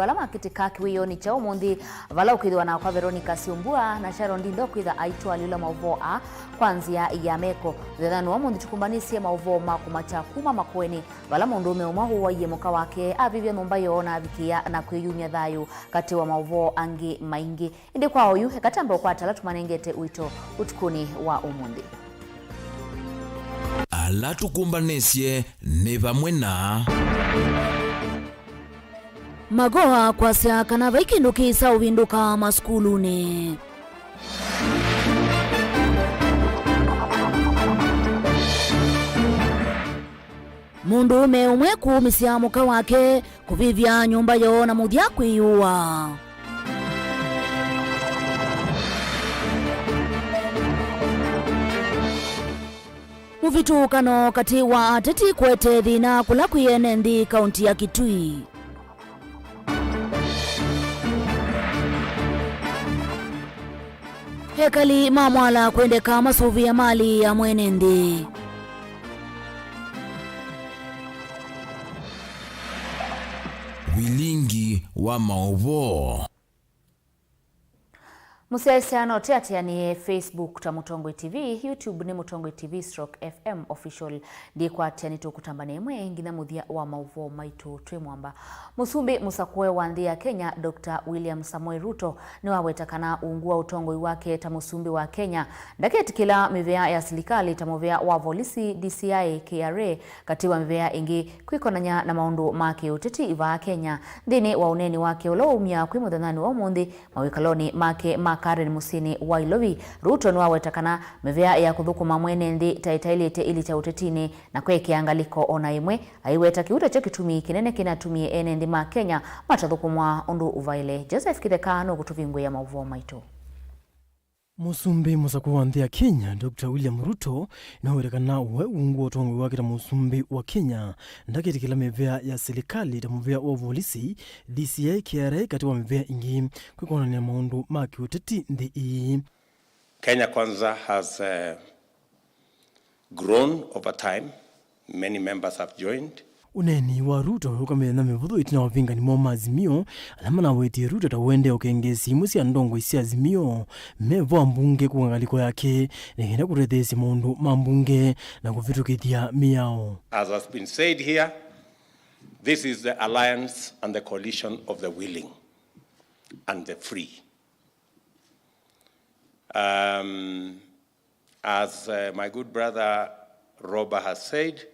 Walama kitika kiwiyo ni chao mundi vala ukidwa na kwa VERONICAH SYOMBUA na Sharon Dindo kwitha aitwa lila Mauvoo kwanzia ya meko thethanu wa mundi tukumbanisi Mauvoo makumacha kuma makweni vala mundu umeuma huwa iye muka wake avivya numba yona avikia na kwiyumia thayu kati wa Mauvoo angi maingi indi kwa oyu hekatambo kwa atala tumanengete uito utukuni wa umundi ala tukumbanisye ni vamwe na magoa kwa siaka na vaikindu kisa uvinduka maskuluni. Mundu umwe kumisia muka wake kuvivya nyumba yo na muthia kwiyua. Muvitukano kati wa ateti kwete thina kula kwiyene nthi kaunti ya Kitui. Hekali mamwala kwendeka masuvi ya mali ya mwenendi. Vilingi wa Mauvoo. Musiasiano teatia ni Facebook ta Mutongwe TV, YouTube ni Mutongwe TV /FM official di kwa tiani tukutambane mwe ngina muthia wa Mauvoo maitu twe mwamba. Musumbi musakwe wa nthi ya Kenya Dr. William Samoei Ruto ni wawetakana uungua utongoi wake ta musumbi wa Kenya. Ndaketi kila mivea ya serikali ta muvea wa polisi DCI KRA katiwa mivea ingi kwikonanya na maundu make uteti iva Kenya. Ndini wa uneni wake uloumia kwimuthanani wa umundi mawikaloni make Karen Musini wa Ilovi. Ruto ni wawetakana mevea ya kuthukuma mwene nthi taitailite ili cha utetini na kwe kiangaliko ona imwe aiweta kiuta cha kitumi kinene kinatumie ene nthi ma Kenya matathukumwa undu uvaile. Joseph Kithekano kutuvingwe ya Mauvoo maitu. Musumbi musakwe wa nthi ya Kenya Dr. William Ruto na werekana uwe uungu utongoi wake ta musumbi wa Kenya ndaketi kila mevea ya serikali ta muvea wa polisi DCI KRA kati wa mevea ingi kwikonania maundu maki uteti nthi ii. Kenya Kwanza has grown over time. Many members have joined. Uneni wa Ruto ukamenya na mivuthu itina wavingani mo mazimio alama na wetie Ruto ta wende ukengesi musi andongo isi azimio mevo ambunge kuangaliko yake nengena kurethesi maundu mambunge na kuvitukithia miao. As has been said here, this is the alliance and the coalition of the willing and the free. As my good brother Robert has said,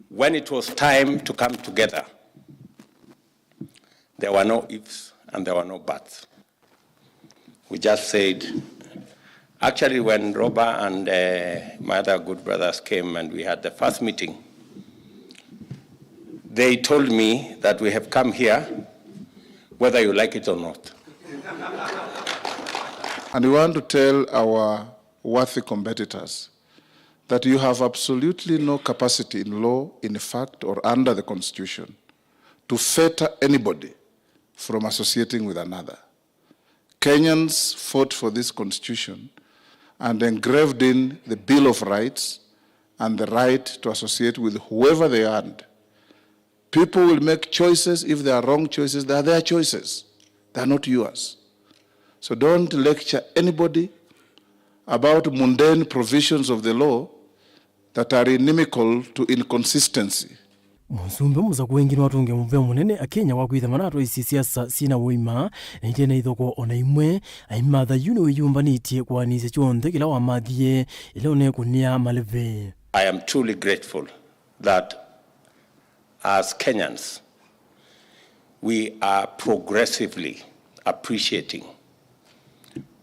when it was time to come together, there were no ifs and there were no buts. We just said, actually when Robert and my other good brothers came and we had the first meeting, they told me that we have come here whether you like it or not. And we want to tell our worthy competitors that you have absolutely no capacity in law, in fact, or under the Constitution to fetter anybody from associating with another. Kenyans fought for this Constitution and engraved in the Bill of Rights and the right to associate with whoever they want. People will make choices. If they are wrong choices, they are their choices. They are not yours. So don't lecture anybody about mundane provisions of the law that are inimical to inconsistency. Musumbi musakwe wengine watunge muvea munene a Kenya wakwitha manato isi siasa sina woima na itena ithoko ona imwe aimatha yuno yumbanite kwanisya chonthe kila wa mathie ile one kunia maleve. I am truly grateful that as Kenyans we are progressively appreciating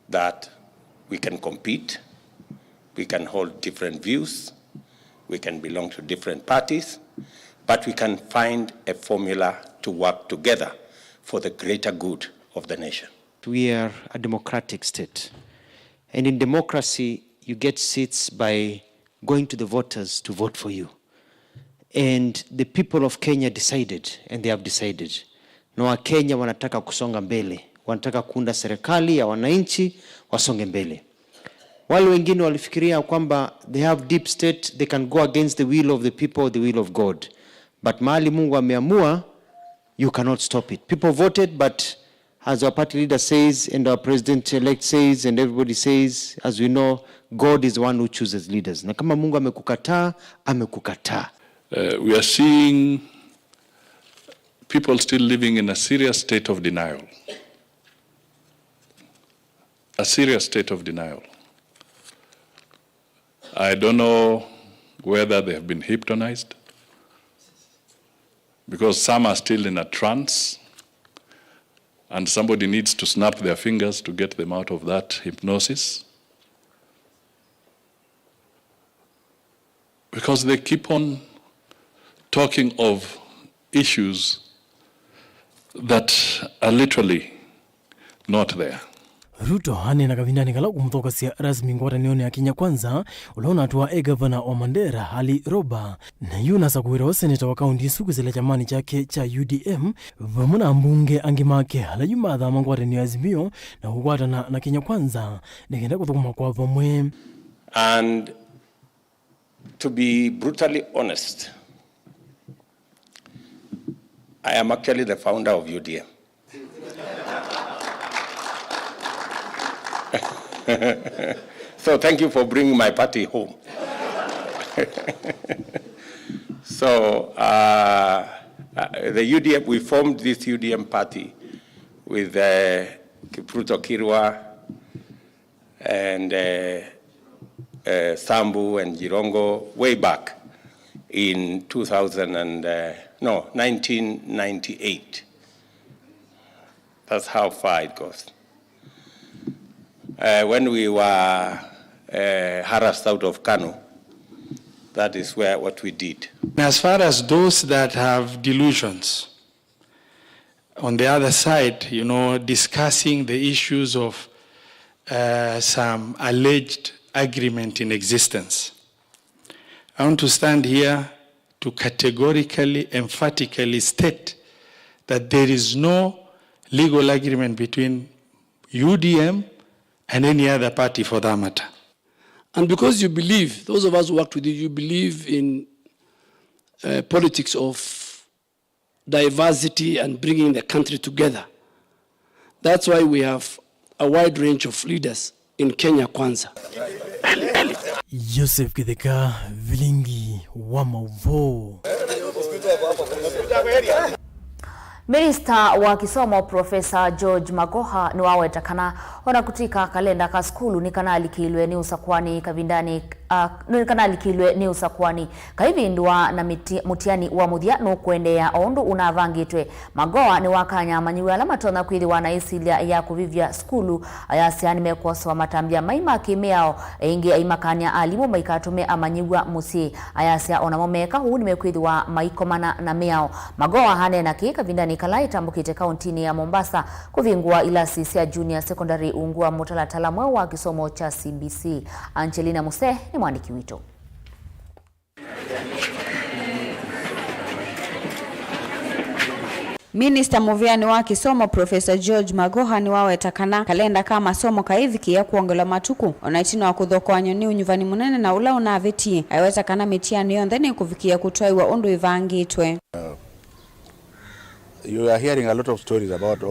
that we can compete, we can hold different views, we can belong to different parties, but we can find a formula to work together for the greater good of the nation. We are a democratic state. And in democracy, you get seats by going to the voters to vote for you. And the people of Kenya decided, and they have decided. Na Wakenya wanataka kusonga mbele. Wanataka kuunda serikali ya wananchi wasonge mbele. Wale wengine walifikiria kwamba they have deep state, they can go against the will of the people, the will of God. But mahali Mungu ameamua you cannot stop it. People voted, but as our party leader says, and our president-elect says, and everybody says, as we know, God is the one who chooses leaders. Na kama Mungu amekukataa, amekukataa. We are seeing people still living in a serious state of denial. A serious state of denial. I don't know whether they have been hypnotized, because some are still in a trance, and somebody needs to snap their fingers to get them out of that hypnosis. Because they keep on talking of issues that are literally not there. Ruto hanena kavindani kala kumuthokasia rasmi ngwatanio ya Kenya Kwanza ulaona atua gavana wa Mandera Ali Roba na yuna sakuwira wa seneta wa kaunti suku zile chamani chake cha UDM vamuna mbunge angimake ala yumadha ngwatanio ya Azimio na kukwatana na Kenya Kwanza nikenda kuthukuma kwa vamwe. And to be brutally honest, I am actually the founder of UDM. So thank you for bringing my party home. So the UDM, we formed this UDM party with Kipruto Kirwa and Sambu and Jirongo way back in 1998. That's how far it goes. When we were harassed out of Kano, that is what we did. As far as those that have delusions, on the other side, you know, discussing the issues of some alleged agreement in existence, I want to stand here to categorically, emphatically state that there is no legal agreement between UDM and any other party for that matter. And because you believe, those of us who worked with you believe in politics of diversity and bringing the country together. That's why we have a wide range of leaders in Kenya Kwanza. Joseph Kideka, Vilingi wa Mauvoo. Minista wa kisomo Profesa George Magoha ni wawetakana ona kutika kalenda ka skulu ni kanali kilwe ni usakwani kavindani ni kanali kilwe ni usakwani kaivindwa na mutiani wa muthia no kuendea ondu unavangitwe. Magoha ni wakanya manyiwe alama tona kwithiwa na isilia ya kuvivya skulu ayasiani mekoswa matambia maima kimeao ingi aimakania alimu maikatume amanyiwa musi ayasia ona momeka huu ni mekwithiwa maikomana na meao. Magoha hane na kika vindani kalai tambukite kauntini ya Mombasa kuvingua ilasi sia junior secondary ungua mutalatala wa kisomo cha CBC. Angelina Muse ni mwandiki wito. Minista muviani wa kisomo Profesa George Magoha ni wawetakana kalenda kama somo kaiviki ya kuongela matuku onaitino wa kuthokoanyo ni unyuvani munene na ula unaveti aiwetakana mitiani yontheni kuvikia kutwaiwa undu ivangitwe. You are hearing a lot of stories about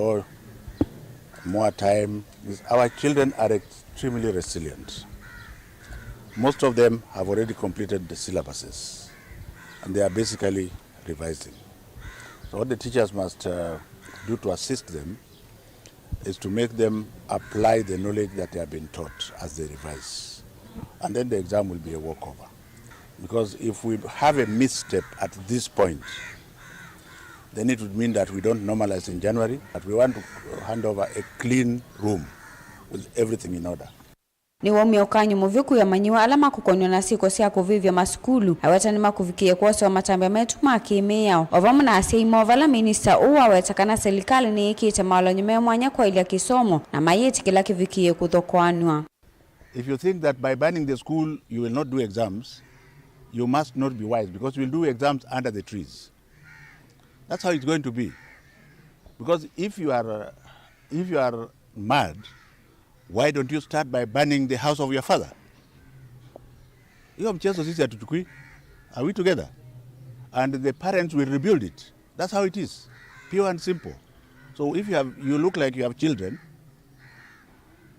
more time. Our children are extremely resilient. Most of them have already completed the syllabuses and they are basically revising. So what the teachers must do to assist them is to make them apply the knowledge that they have been taught as they revise. And then the exam will be a walkover. Because if we have a misstep at this point, then it would mean that we don't normalize in January, but we want to hand over a clean room with everything in order. Ni wamia ukanyu muviku ya manyiwa alama kukonyo na siko siya kuvivya maskulu. Aweta nima kuvikia kuwasi wa matambia metu makime yao. Ovamu na asiya imovala minista uwa wetakana serikali ni ikite maolo nyume mwanya kwa ili ya kisomo na mayeti kila kivikie kuthokoanwa. If you think that by banning the school you will not do exams, you must not be wise, because you will do exams under the trees. That's how it's going to be. Because if you are mad, why don't you start by banning the house of your father? Are we together? And the parents will rebuild it. That's how it is. Pure and simple. So if you look like you have children,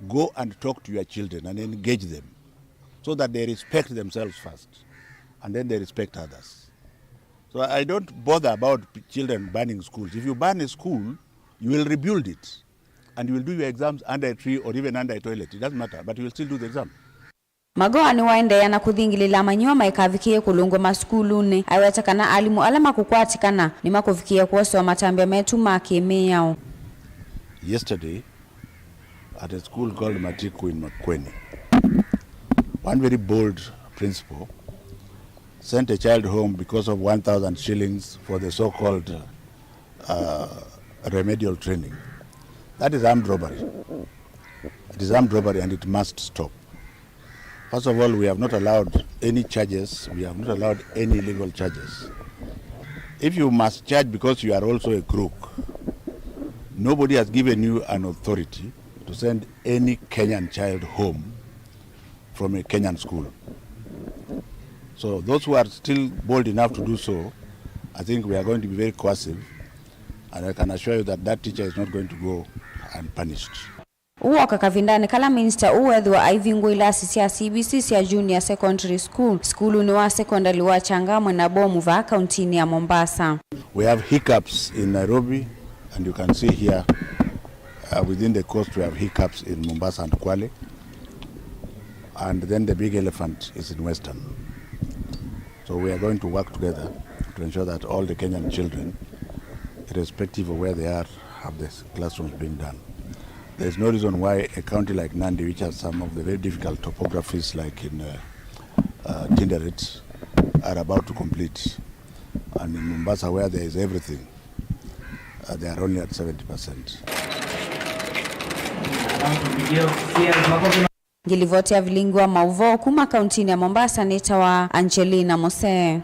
go and talk to your children and engage them so that they respect themselves first and then they respect others. So I don't bother about children banning schools. If you ban a school, you will rebuild it and you will do your exams under a tree or even under a toilet. It doesn't matter, but you will still do the exam. Magoa ni waendeea na kuthingilila manyiwa maikavikie kulungwa maskuluni aiwetekana alimu alama kukwatikana ni makuvikia kuoso matambia metu makeme yao. Yesterday, at a school called Matiku in Makueni, one very bold principal sent a child home because of 1,000 shillings for the so-called remedial training. That is armed robbery. It is armed robbery and it must stop. First of all, we have not allowed any charges. We have not allowed any illegal charges. If you must charge because you are also a crook, nobody has given you an authority to send any Kenyan child home from a Kenyan school. So those who are still bold enough to do so, I think we are going to be very coercive, and I can assure you that that teacher is not going to go unpunished. Uoka kavindani kala minister uwedhi wa Ivingu ilasi siya CBC siya Junior Secondary School. Skulu ni wa secondary wa Changamwe na Bomu va kauntini ya Mombasa. We have hiccups in Nairobi, and you can see here within the coast we have hiccups in Mombasa and Kwale. And then the big elephant is in Western. So we are going to work together to ensure that all the Kenyan children, irrespective of where they are, have the classrooms being done. There is no reason why a county like Nandi, which has some of the very difficult topographies like in Tinderet, are about to complete. And in Mombasa, where there is everything, they are only at 70%. Ngilivoti ya Vilingi wa Mauvoo kuma kauntini ya Mombasa nita wa Angelina Mose.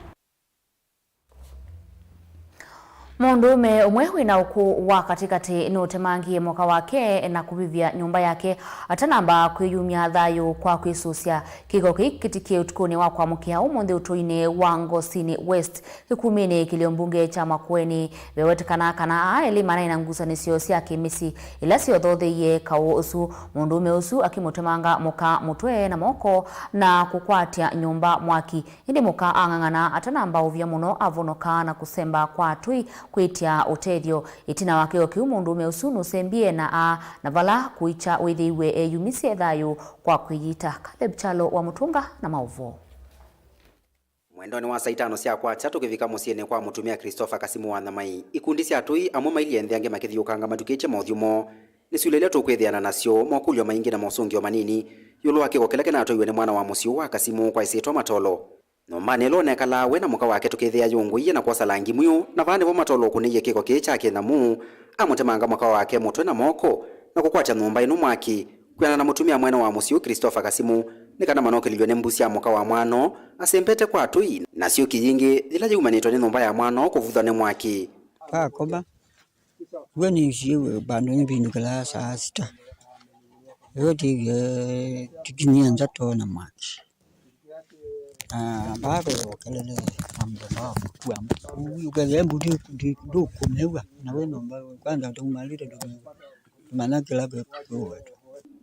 Mundume umwe na uku wa katikati nutemangie mwaka wake na kubivya nyumba yake atanamba kwiyumya thayo kwa kwisusia kiko kitikie utukuni wa kwa mukia umundi utuine wa Ngosini West kikumini kiliombunge cha Makueni wewetekana kana aeli mana inangusanisio sia kimisi ila sio thothe ye kawo usu mundume usu akimutemanga muka mutwe na moko na kukwatia nyumba mwaki indi muka angangana atanamba uvya muno avonoka na kusemba kwa tui kwitia utedio itina wake okiumundu meusunu sembie na vala kuicha withiwe eyumisie thayo kwa kuyita Caleb Chalo wa Mutunga na Mauvoo. Mwendoni wa saitano sia kwa chatu kivika musiene kwa mutumia Christopher Kasimu wa Thamai ikundi sia atui amwe maili enthiange makithiukanga matukiche mauthiumo nisulelia tukwithiana nasio mokulio maingi na mosungio manini yulu wake gokeleke na atoiwe ni mwana wa musio wa Kasimu kwa isitwa matolo no manelo nekala wena muka wake tukithia yunguiye na kosa langi muyo na vane vo matolo kuniye kiko kichake na mu amutemanga muka wake mutwe na moko na kukwacha nyumba inu mwaki kuyana na mutumia mwana wa musio Christopher Kasimu nikana manoke livyone mbusi ya muka wa mwano asempete kwa atui na sio kiyingi ila yumanitwa ni nyumba ya mwano kuvudha ne mwaki koba weni shiwe bandu nibindukala saa 6 yote tikinyanja tona mwaki bado kelele amdono kwa ukalembu ndio kumewa na wewe ambao kwanza tumalite maana kila kwa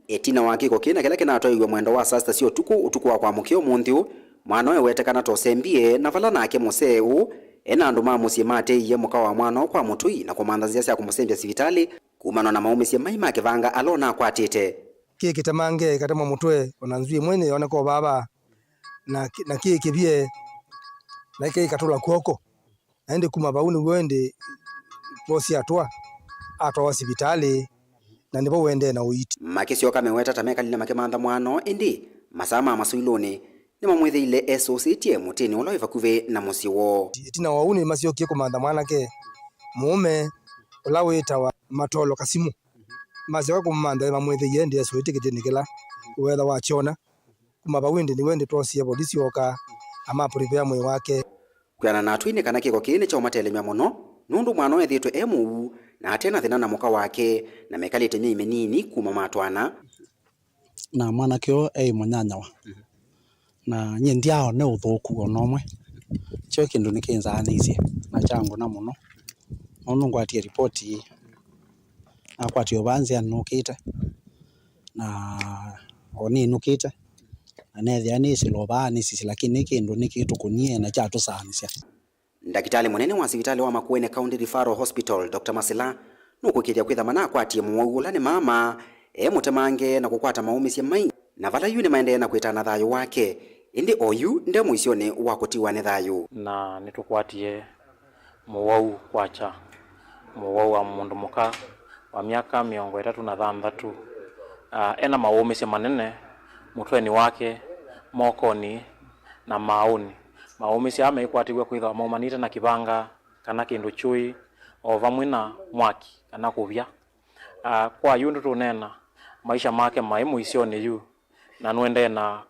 etina wake ko kina kile kinatoiwe mwendo wa sasta sio utuku wa kwa mukio munthio mwana we wetekana tosembie na vala nake museu ena andu mamusie mate iye muka wa mwana kwa mutui na kumandazia sia kumusembia sivitali kumano na maumesie maima kivanga alona kwatite kiki tamange katama mutwe onanzui mwene yone ko baba na kiki bie na kiki katula kuoko aende kumabauni wende posi atwa hospitali na ndipo wende na uiti makisio kameweta tameka lina makemanda mwano indi masama masuiloni ni mamwethe ile SOCT mutini oloiva kuve na musiwo tina wauni masio kieko manda mwana ke mume olaweta wa matolo Kasimu masio kumanda mamwethe yende SOCT kitinikela wetha wa chona kumabawindi ni wende tosi ya polisi oka ama prepare mwe wake kuyana na twine kana kiko kine cha matelemya muno nundu mwana wethitwe emu na atena thina na muka wake na mekalite mimi nini kuma matwana na mwana kyo munyanyawa na nyendiao ne uthuku onomwe kyo kindu nikinzanicie na changu na muno ono ngwatie ripoti akwatio banze anukite na oni nukite anethia ni silobani sisi lakini kindu nikitukunie na chatu sanisya. Ndagitali munene wa sibitali wa Makueni County Referral Hospital Dr. Masila nukukiria kwithamana akwatie muwaula ni mama mutemange na kukwata maumisya mai na vala yu ni maendeea na kwitana thayo wake indi oyu nde muisioni wa kutiwa ni thayo na nitukwatie Mauvoo kwacha Mauvoo wa mundu muka wa miaka 36 ena maumisya manene mutweni wake mokoni na mauni maumisya ameikwatiwa kwitha maumanite na kibanga kana kindu chui o vamwe na mwaki kana kuvya kwa yundu tunena maisha make maimu isioni yu na nuende na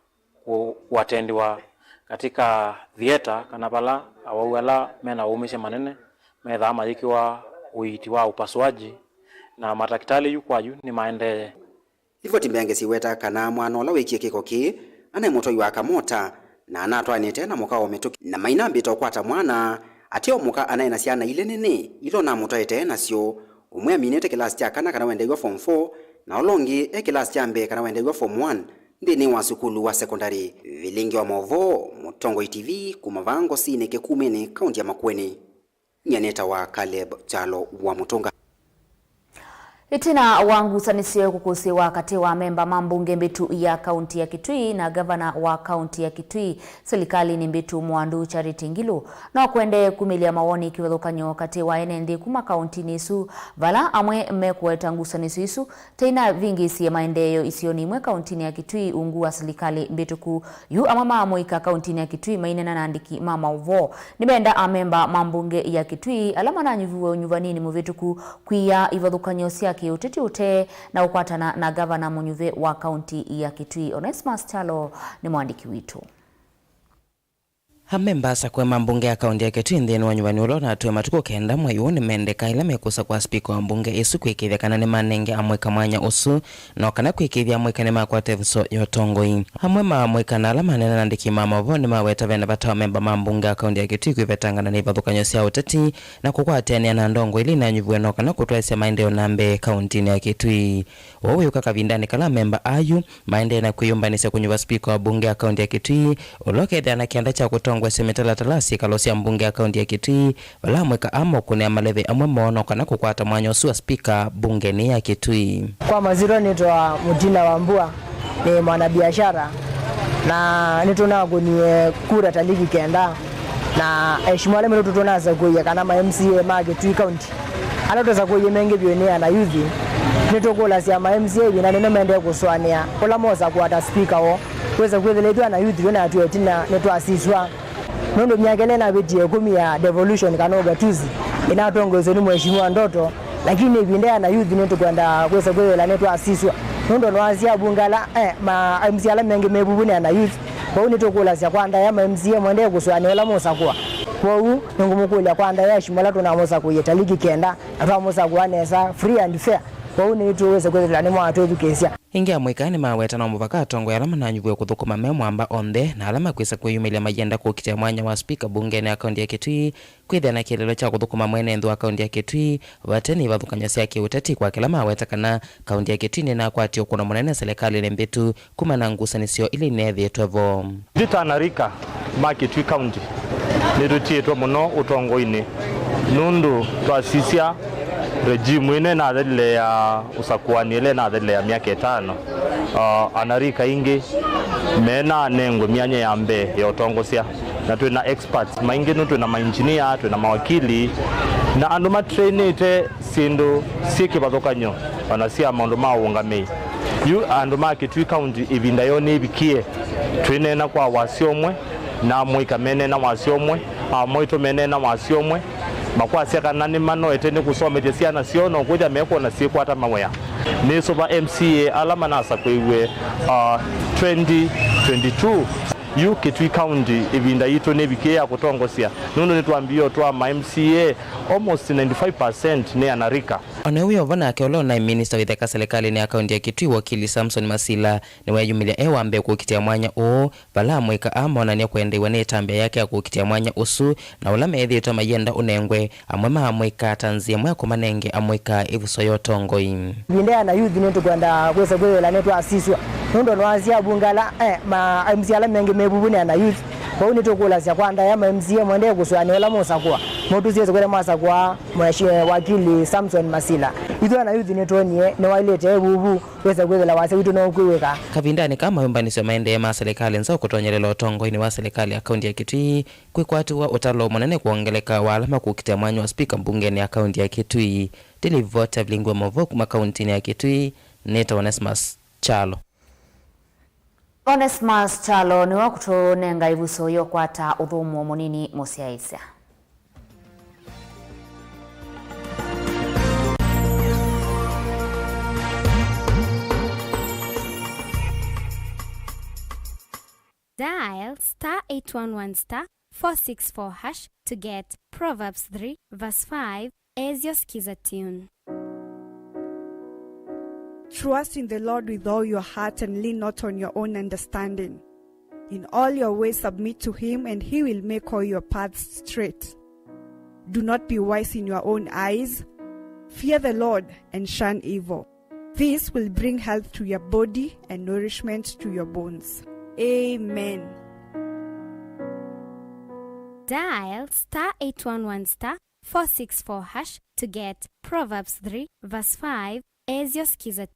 kuatendiwa katika theater kana bala awala mena umishe manene metha mayikiwa uiti wa upasuaji na madaktari yu kwa yu ni maende hivyo timbeange siweta kana mwana ola wikie kiko ki ana mutoi wa kamota na anatwanite na muka ometuki na mainambi tokwata mwana atio muka anaena ciana ile nene ilo na mutoete nacio umwe aminete kilasi cha kana wendeiwa form 4 na olongi kilasi cha mbe kana wendeiwa form 1 ndini wa sukulu wa secondary. Vilingi wa Mauvoo, Mutongoi TV, kumavango sine kekumene kaunti ya Makueni. Nyaneta wa Caleb Chalo wa Mutonga. Itina wangusanisio kukusi wakati wa memba mambunge mbitu ya kaunti ya Kitui na gavana wa kaunti ya Kitui serikali ni mbitu Mwandu Charity Ngilu na kuende kumilia mawoni kiwethukanyo kati wa enendi kuma kaunti nisu vala amwe mekueta ngusanisio isu tena vingi siya maendeyo isioni imwe kaunti ya Kitui ungu wa serikali mbitu ku yu amama amoika kaunti ya Kitui mainena naandiki Mauvoo nimenda amemba mambunge ya Kitui alama na nyuviwe nyuvanini muvitu ku kuia iwethukanyo siya uteti ute na ukwatana na gavana munyuve wa kaunti ya Kitui. Onesmus Chalo ni mwandiki witu. Hamemba sakwe mambunge ya kaunti ya Kitui nthini wa nyumbani ulo na atue matuko kenda mwayu ni mendeka ila mekusa kwa spika wa mbunge isu kwikithia kana ni manenge amweka mwanya usu na kana kwikithia amweka ni makwate viso yotongoi. Hamwe maamweka na alama nena nandiki Mauvoo ni maweta vena batawa memba mambunge ya kaunti ya Kitui kwivetangana na ivathukanyo sia uteti na kukwatania na ndongo ili na nyuvuwe no kana kutwaisya maendeo nambe kaunti ya Kitui. Wawe yuka kavindani kala memba ayu maendeo na kuyumbanisya kunyuva spika wa bunge ya kaunti ya Kitui ulokethia na kianda cha kutonga semetala talasi kalosia mbunge ya kaunti ya Kitui wala mweka amo kune maleve amwe mono kana kukwata mwanya usu wa spika bunge ni ya Kitui. Kwa maziro nitwa Mutina wa Mbua ni mwanabiashara na nituna kunie kura taliki kenda na heshimwale mwetu tunaza kuye kana ma MCA ma Kitui county ala tuza kuye mengi bionea na yuthi nitokola sia ma MCA bina nene mende kuswania kola moza kuata speaker wo kweza kwethelethwa na yuthi na atuetina netwa asiswa nondo myakene na beti 10 ya devolution kana ugatuzi inatongozo ni mheshimiwa Ndoto lakini ibindea na youth netu kwenda kwesa kwela netu asiswa nondo noazia bungala ma MCA la mengi mebubuni na youth kwa hiyo nitokola sia kwanda ya MCA mwende kuswani wala mosa kwa hiyo ngumukulia kwanda ya shimala tunamosa kuyetaliki kenda atwamosa kuanesa free and fair kwa hiyo nitoweza kwela ni mwa atu kesi ingia mwikani maweta na muvaka tongo ya alama na nyuvuwe kuthukuma memwamba onde na alama kwisa kuyumilia majenda kukitia mwanya wa spika bunge na akaunti ya Kitui kwithia na kilelo cha kuthukuma mwenendo wa akaunti ya Kitui wateni vathukanya sia kiuteti kwa kila maweta kana kaunti ya Kitui na kwatio kuna munene serikali ni mbitu kuma na ngusanisio ili nethietwevo Vitanarika ma Kitui county nirutietwe muno utongo-ini nundu twasisia regime ine na thile ya usakuani ile na thile ya miaka 5 anarika ingi mena nengo mianya ya mbe ya utongosia na tuina experts maingi tuina ma-engineer tuina mawakili na andu matrainite sindu siki bathukanyo wanasia maundu ma ungamei yu andu ma Kitui county ivinda yoni ibikie twinena kwa wasiomwe na mwika mene na wasiomwe moito mene na wasiomwe makwasya kana ni mano etene kusometia ciana ciono kuja meko na cikwata mawea ni soba MCA alama nasa kwiwe 2022 yu Kitui County ibinda ito nebikia kutongosia nundu nituambio twa MCA almost 95% ni anarika. Onewe VERONICAH olona minister witheka serikali ni akaunti ya Kitui wakili Samson Masila ni wayumilia ewambe kukitia mwanya o bala mweka amona ni kuendewa ni tambia yake ya kukitia mwanya usu na ulame edhito mayenda unengwe amwema amweka tanzia mweko manenge amweka ivuso yotongoi. Vindea na youth netu kwenda kwesa kwela netu asiswa nundo nwanzia bungala ma MCA menge mebubuni na youth kwa hiyo nitokula sia kwanda ya MCA mwende kuswani la mosa kwa motu siweze kwenda masa kwa wakili Samson Masila ito na youth netu ni wailete bubu kwesa kwela wase wito no kuweka kavindani kama yumbanisho maende ya serikali nzao kutonyelelo tongo ni wa serikali akaunti ya Kitui kwikwatu wa utalo monene kuongeleka walama kukitia mwanyo wa speaker mbungeni akaunti ya Kitui Dilivota Vilingi Mauvoo makaunti ya Kitui Neta Onesmus Chalo. Onesmus Chalo ni wakutonenga ivuso yokwata uthumu munini musiaisa. Dial *811*464# to get Proverbs 3 verse 5 as your skiza tune. Trust in the Lord with all your heart and lean not on your own understanding. In all your ways submit to him and he will make all your paths straight. Do not be wise in your own eyes. Fear the Lord and shun evil. This will bring health to your body and nourishment to your bones. Amen. Dial *811*464# to get Proverbs 3 verse 5 as your skiza.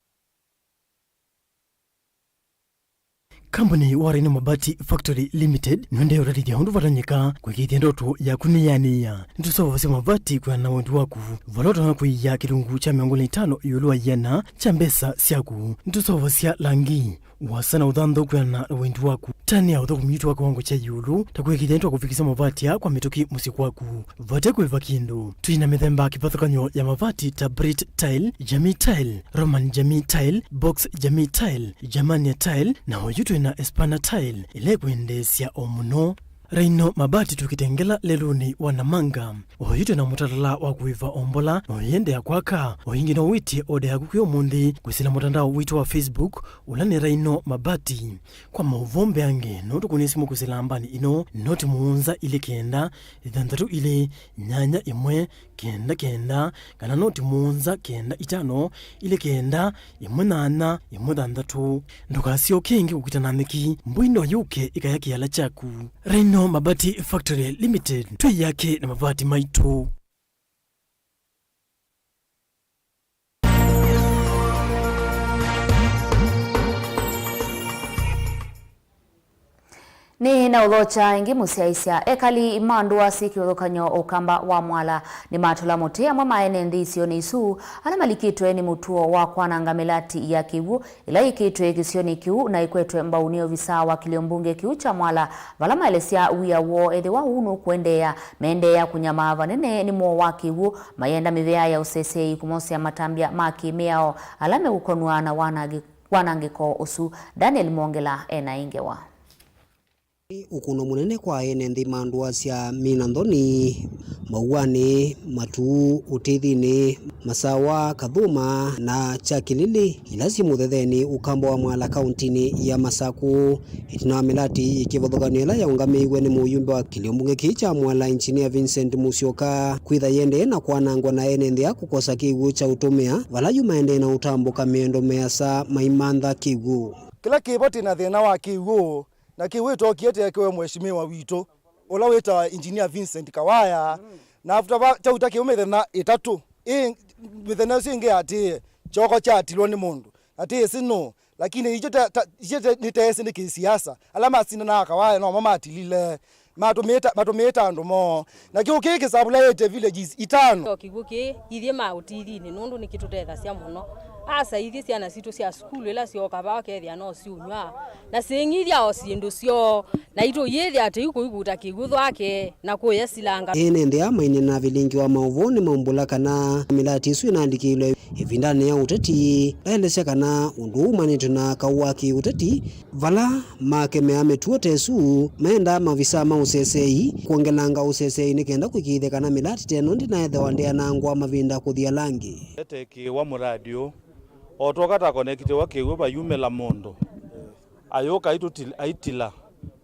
Company Warren Mabati Factory Limited nende uradi ya hundu varanyika kwa kiti ndoto ya kuniyania ntusofa vasi mabati kwa na wendu waku valoto na kui ya kirungu cha 500 yuluwa yena cha mbesa siaku ntusofa vasi ya langi wasana udhando kwa na wendu waku tani ya udhoku miyutu wako wangu cha yulu takuwe kiti ndoto kufikisa mabati ya kwa mitoki musiku waku vate kuiva kindu tuina methemba kipathakanyo ya mabati ta Brit Tile, Jamii Tile, Roman Jamii Tile, Box Jamii Tile, Jamania Tile na hojutu na Espana Tile ile kuendesya omuno Reino mabati tukitengela leluni wanamanga ohoyito na mutatala wa kuiva ombola oyende ya kwaka oyingi no witi ode ya kukuyo mundi kwisila mutandao wito wa Facebook ulani Reino mabati kwa mauvombe ange notu kunisimu kusila ambani ino noti muunza ili kenda idhandatu ile nyanya imwe kenda kenda kana noti muunza kenda itano ile kenda imwe nana imwe dhandatu ndokasio kengi kukitananiki mbuindo yuke ikayaki yala chaku Reino Mabati Factory Limited tui yake na mabati maitu. Ni na ulocha ingi musiaisia ekali imandua siki ulokanyo ukamba wa mwala ni matula motea mwa maene ndisio ni isu alamalikitwe ni mutuo wa kwananga melati ya kiwu ila ikitwe kisioni kiwu na ikwetwe mbaunio visa wa kiliombunge kiwu cha mwala valama elesia uya wo edhe wa unu kuendea meendea kunyamava nene ni muo wa kiwu mayenda mivea ya usesei kumosi ya matambia maki meao alame ukonua na wanangiko usu Daniel Mongela ena ingewa. Ukuno munene kwa ene nthi mandua cia minanthoni mauani matu utithini masawa kathuma na chakilili ilasi muthetheni ukambo wa mwala kauntini ya Masaku itina milati ikivothoganio ila yaungamiiwe ni muyumbe wa kiliombunge kicha mwala inchini ya Vincent Musyoka kwitha yende na kwanangwa na ene nthi kukosa kigu cha utumia vala yumaende na utambuka miendo measa maimantha kigu kila kiboti na thina wa kigu na kiwito kiete kwa mheshimiwa wito ola weta engineer Vincent Kawaya na after cha utaki umethena itatu mithena singe ati choko cha tilwa ni mundu ati sino lakini hicho nitese ni kisiasa alama sina na Kawaya no mama atilile matumeta andumo na kiuki sabula yete villages itano kiguki ithie mautithini nundu ni kitutetha cia muno asa ithi ciana citu cia skulu ila cioka bakethia no ciunywa na cingithia o cindu cio na itu yethia ati ikuiguta kigutho ake na kuya silanga ene ndia maine na Vilingi wa Mauvoo ni maumbula kana milati isu inaandikilwe ivindani ya uteti laelesya kana undu umanite na kawaki uteti vala makemea metuo tesu menda mavisa ma usesei kuongelanga usesei nikenda kwikithe kana milati teno ndinaethe wandea nangwa mavinda kuthia langi eteki wa muradio otokata connecte wa kiwe bayumela mondo ayoka aitila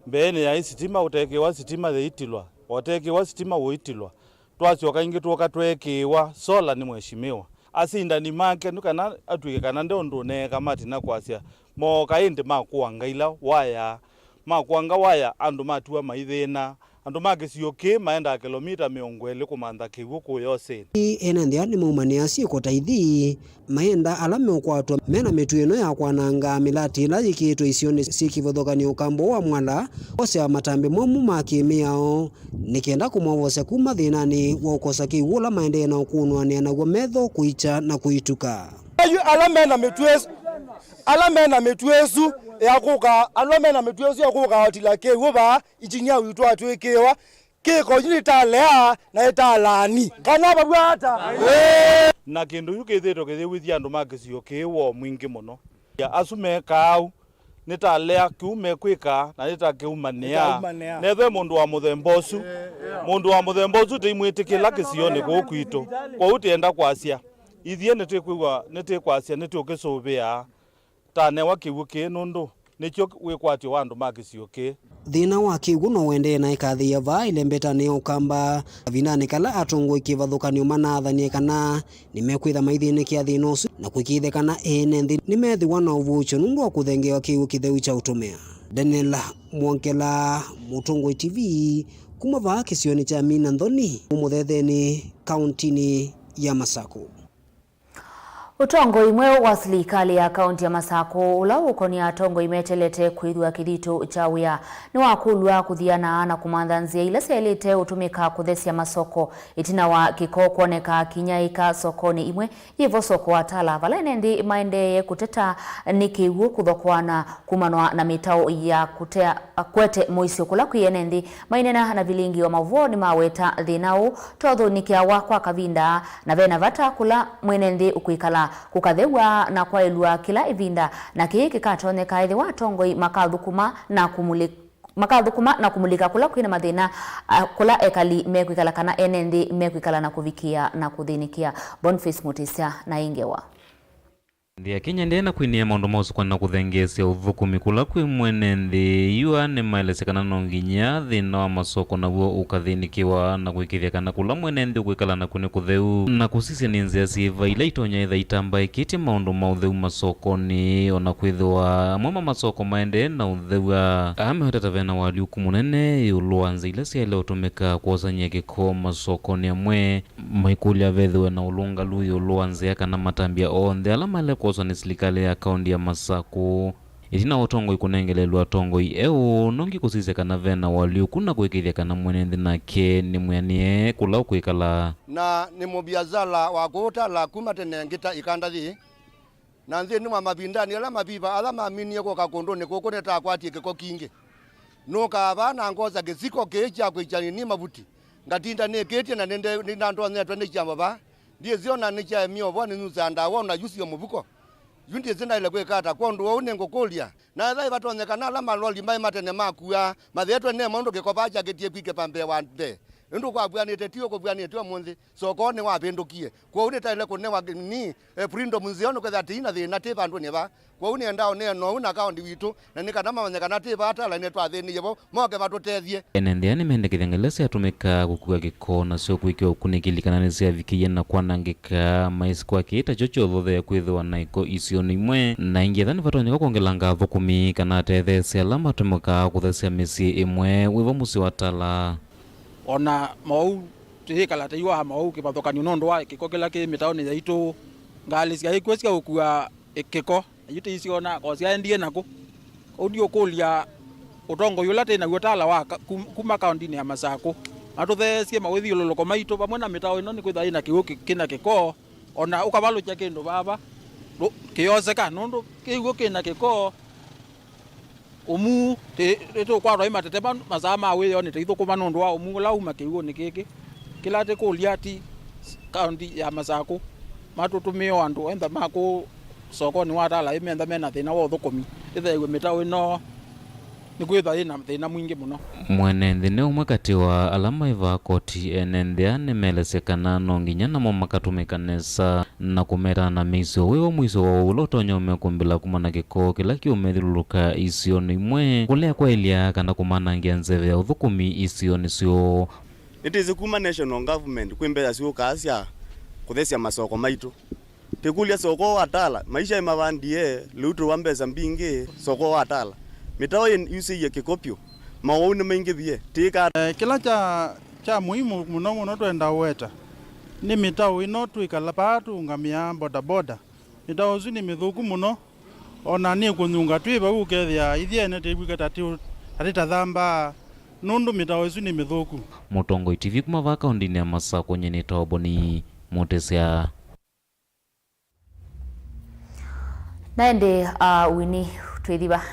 mbene ya sitima uteke wa sitima theitilwa oteke wa sitima woitilwa twacioka ingi tuoka twekiwa sola ni mheshimiwa asindani make nukana atwike kana ndondo ne kamati na kwasia mo kainde makuanga ila waya makuanga waya andu matua maithina andu magicioke maenda kilomita 20 kumantha kiwu kuyose ene ndia ni maumania ciiko taithi maenda ala mekwatwa mena mitu ino ya kwananga milati ila yikitwe icio ni cikivothokanio kambo wa mwala ose matambe momu makimiao nikenda kumwovosya kuma thinani wa ukosa kiwula maende na kunwania naguo metho kuicha na kuituka ala mena metuesu ya kuka ala mena metuesu ya kuka otila kewa ichinya witu atwekewa kiko yita lea na italani kana babwata na kindu yukithito kithiwithia andu makicio kiwo mwingi muno ya asume kau nitalea kiume kwika na nitakiumania nethe mundu wa muthembosu timwitikila kisioni gukwitu kwa utienda kwasia ithie nitikwasia nitukisubia tane wa kiwu kinundu nicho wikwatio wandu makicioke thina wa kiwu no wende na ikathia va ilembetane ukamba vinane kala atongo ikivathukanio manathanie kana nimekwitha maithini kia thina ucio na kwikithe kana ene nthi nimethiwa na uvucho nundu wa kuthengewa kiwu kitheu cha utumia Daniel Mwonkela Mutongoi TV kuma va kisioni cha Minanthoni umuthetheni kauntini ya Masako. Utongo imwe wa serikali ya kaunti ya Masako ula ukonia tongo imetelete kwithwa kithito cha wia ni wakulwa kuthiana na kumanthanzia ila selete utumika kuthesia masoko itina wa kiko kuoneka kinyaika sokoni imwe yivo soko watala vala inendi maendeye kuteta nikiwu kuthokwana kumanwa na mitao ya kutea kwete moisio kula kuyenendi mainena na Vilingi wa Mauvoo ni maweta thinau totho nikiawa kwa kavinda na vena vata kula mwenendi ukuikala kukathewa na kwailua kila ivinda na kiki katoneka ithi watongoi makathukuma na kumulika kula kwina mathina kula ekali mekwikala kana enendi mekwikala na kuvikia na kuthinikia. Boniface Mutisia na Ingewa Ndia Kenya ndena kwinia maundu mosu kwa na kuthengesia uvukumi kula kwi mwene nthi yua ni maelesekana no nginya thina wa masoko na huo ukathinikiwa na kwikithia kana kula mwene nthi ukwikala na kuni kutheu na kusisia ni nzia siva ila itonya itha itamba ikiti maundu mautheu masoko ni ona kwithwa mwema masoko maende na utheua amehoteta vena wali ukumunene uluanza ila siaile utumika kuosanyia kiko masoko ni amwe maikulia vethiwe na ulunga lui uluanzia kana matambia onthe ala male kosa ni serikali ya kaunti ya Masako itina utongo ikunengelelwa tongo ieu nongi kusise kana vena wali kuna kwikithia kana mwenende nake ni mwanie kula kwikala na ni mubiazala wa kota la kumatene ngita ikandathi na nthi ni mabindani ala mabiba ala maminie ko kakondone koko neta kwati kiko kingi no ka bana ngoza geziko kecha kwichani ni mabuti ngatinda ne ketia na nende ndando ne twende chamba ba ndiye ziona ni cha mio bwana nuzanda wona yusi yomubuko yundi zina ile kwekata kondo unengo kolia na thai batonyekana la maloli mai matene makua matheetwe ne mondo gekobaja getie kwike pambe wande ndu kwa bwanite tio ko bwanite munthi sokone wapindukie kwa unita ile kone wa ni prindo munziono kwa thina thina te bandu ne ba kwa une ndao ne no una kaundi witu na nikana manyekana te bata la ne twathini yebo moke batutethie enende ani mende kithengelese atumika gukua gikona sio kwikio kunikilikana ni cia vikiye na kwanangika mais kwa kita chocho thothe ya kwithwa na iko isio ni mwe na ingethani vatonyeka kuongelanga thukumi kana tethe cia lama tumuka kuthesia misi imwe wivo musi watala ona mau tuhikala taiwa mau kibathokanio nondo wa kiko kila ki mitaoni yaitu ngali cia ikwesika gukua ikiko yite isiona ko cia ndie nako audio kulia utongo yula tena gutala wa kuma kaunti ya Masako atuthesie mawithio loloko maito pamwe na mitao ino ni kwitha ina kiuki kina kiko ona ukabalo cha kindu baba kiozeka nondo kigo kina kiko umu to kwa roi matete mazama we yone te thukuma nondo wa umu lauma kigo ni kiki kila te ko liati kaunti ya Masako matutumio andu enda mako soko ni watala imenda mena thina wa thukumi ithegwe mitawe no nikwitha ina thina mwingi muno. Mwenenthi ni umwe kati wa alama iva koti enenthia nimelesekana no nginya namo makatumikanesa na kumera na miso wiwo mwiso wa ulotonyo umekumbila kumana kiko kila kiumethiluluka isio ni imwe kulea kwa ilia kana kumana ngia nzeve ya uthukumi isio nisio. It is kuma national government kwimbea sio kasia kuthesia masoko maitu tikulia soko watala maisha imavandie lutu wa mbesa mbingi soko watala mitao yusiye kikopyo maoni mengi bie tika kila cha muhimu muno twenda weta ni mitao ino twikala patu ngamia boda boda mitao zuni mithuku muno ona ni kunyunga twiba ukethia ithiene tibwika tatita thamba nundu mitao zuni mithuku. Mutongoi TV kumava kaundini ya Masako nyeni toboni mutesya naende wini twithiba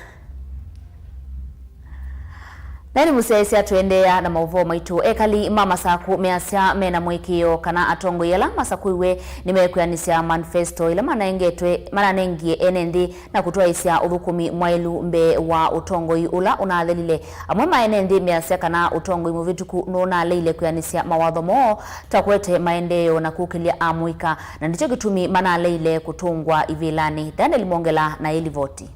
nani musesia twendea na Mauvoo maitu ekali mama saku measya mena mwikio kana atongo yela masaku iwe nimekwanisya manifesto ila mananengie enenthi na kutoa isya uthukumi mwailu mbe wa utongoi ula unathelile amwe maenenthi measya kana utongoi muvituku nona leile kwanisya mawatho mo takwete maendeo na kukilia amwika na ndicho gitumi mana leile kutungwa ivilani. Daniel Mongela na Elivoti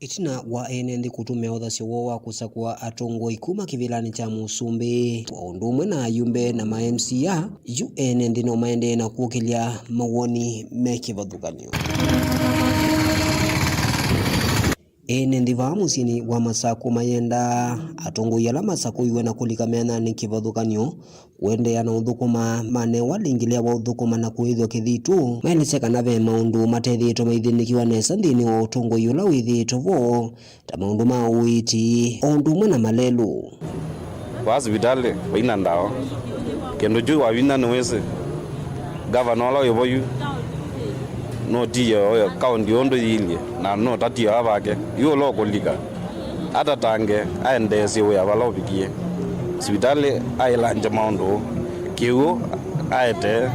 itina wa enenthi kutumia uthasyo wo wa kusakwa atongoi kuma kivilani cha Musumbi wa undumwe na ayumbe na ma-MCA yu enenthi no maende na kukilia mawoni mekivathukanio. Enenthi va musini wa Masako mayenda atongoi ala Masako iwe na kulikamena ni kivathukanio wendea na uthukuma mane walingilia wa uthukuma na kuithwa kithitu maeleseka na ve maundu matethitwo maithinikiwa nesa nthini wa utongoi ula withitwo vo ta maundu ma uiti ondumwe na malelu wa hospitali waina ndawa kendo juu wa wina nwese governor la yoboyu no tiyo kaunti ondo yilie na no tatiyo abake yo lo kolika ata tange aendesi we abalobikie hospitali ailanja maundu kiu aete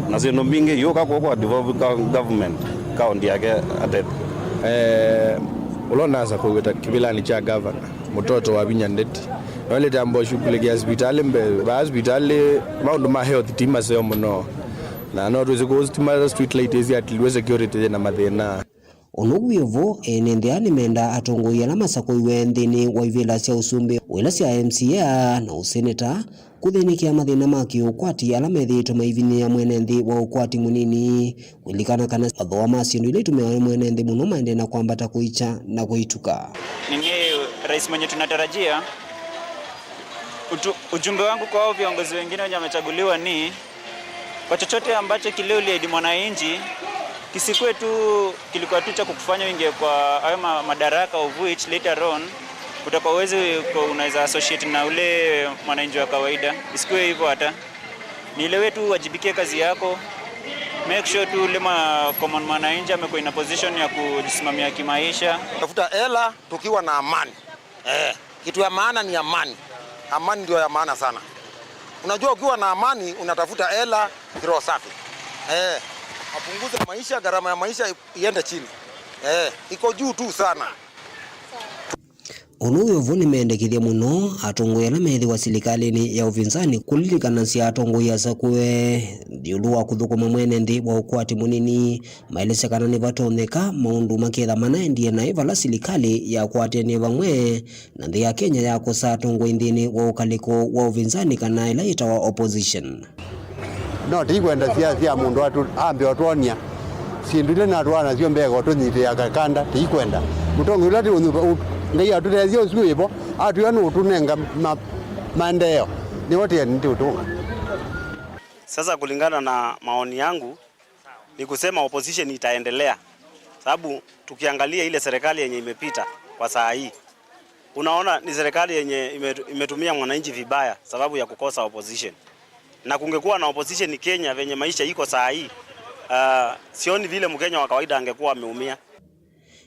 na zino mingi yo kwa devolve government kaunti yake ate ulonasa kuweta kivilani cha governor mtoto wa Vinyandeti wale tambo shughuli ya hospitali mbe ba hospitali maundu ma health team aseo muno na no tuzigo street light ezi atilwe security na mathina onogwivo enenthi animenda atongoi ala Masako iwe nthini wa ivila cia usumbi wila cia MCA na useneta kuthinikia mathina ma kiukwati ala methitwo maivinia mwenenthi wa ukwati munini wilikana kana athoa masindu ile itumewa mwenenthi muno maende na kwambata kuicha na kuituka. Nini rais mwenye tunatarajia ujumbe wangu kwa viongozi wengine wenye wamechaguliwa ni kwa chochote ambacho kile uliahidi mwananchi kisikwe tu kilikuwa tu cha kukufanya wingie kwa hayo madaraka of which later on utakuwa uwezi unaweza associate na ule mwananchi wa kawaida. Isikwe hivyo, hata ni ile wetu wajibikie kazi yako, make sure tu ule common mwananchi amekuwa in a position ya kujisimamia kimaisha. Tafuta hela tukiwa na amani. Kitu ya maana ni amani. Amani ndio ya maana sana. Unajua ukiwa na amani unatafuta hela kiroho safi. Apunguze maisha, gharama ya maisha iende chini. Iko juu tu sana. Onuyo vuni mendekithia muno atongoi ala methi wa silikalini ya uvinzani kulilikana cia atongoi asakwe ndiulu wa kuthukuma mwenenthi wa ukwati munini maelesekana ni vatoneka maundu maketha manaendie na ivala silikali ya kwatenie vamwe na nthi ya Kenya ya kusa atongoi nthini wa ukaliko wa uvinzani kana ila itawa opposition. No tikwenda cia mundu watu ambe otwonia sindule na twana cio mbega otunyite ya kakanda tikwenda mutongo ulati ngai atutethia ucio ipo atuya no tunenga maendeleo ni wote ni tutunga. Sasa kulingana na maoni yangu ni kusema opposition itaendelea, sababu tukiangalia ile serikali yenye imepita kwa saa hii unaona ni serikali yenye imetumia mwananchi vibaya sababu ya kukosa opposition. Na kungekuwa na opposition Kenya venye maisha iko saa hii sioni vile Mkenya wa kawaida angekuwa ameumia.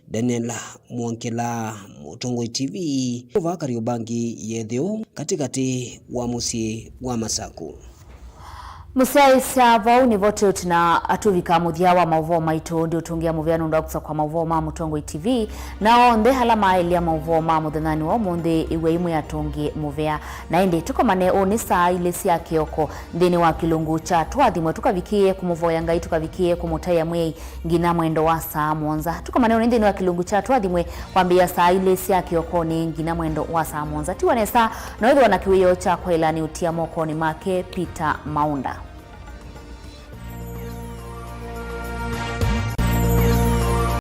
Daniel Mwankela, Mutongoi TV, Kariobangi yethio katikati wa musie wa Masaku. Musaisa vau ni vote utina atuvika muthia wa Mauvoo maitu ndio tungia muviano ndakutsa kwa Mauvoo ma Mutongoi TV na onde hala maili ya Mauvoo ma muthanani wa monde iwe imwe atungi muvia na indi tukomane oni saa ile cia kioko ndini wa kilungu cha twathimwe tukavikie kumuvoya ngai tukavikie kumutaya mwei ngina mwendo wa saa monza tukomane oni ndini wa kilungu cha twathimwe kwambia saa ile cia kioko ni ngina mwendo wa saa monza tiwanesa na wetho na kiwiyo cha kwa ilani utia moko ni make Peter Maunda.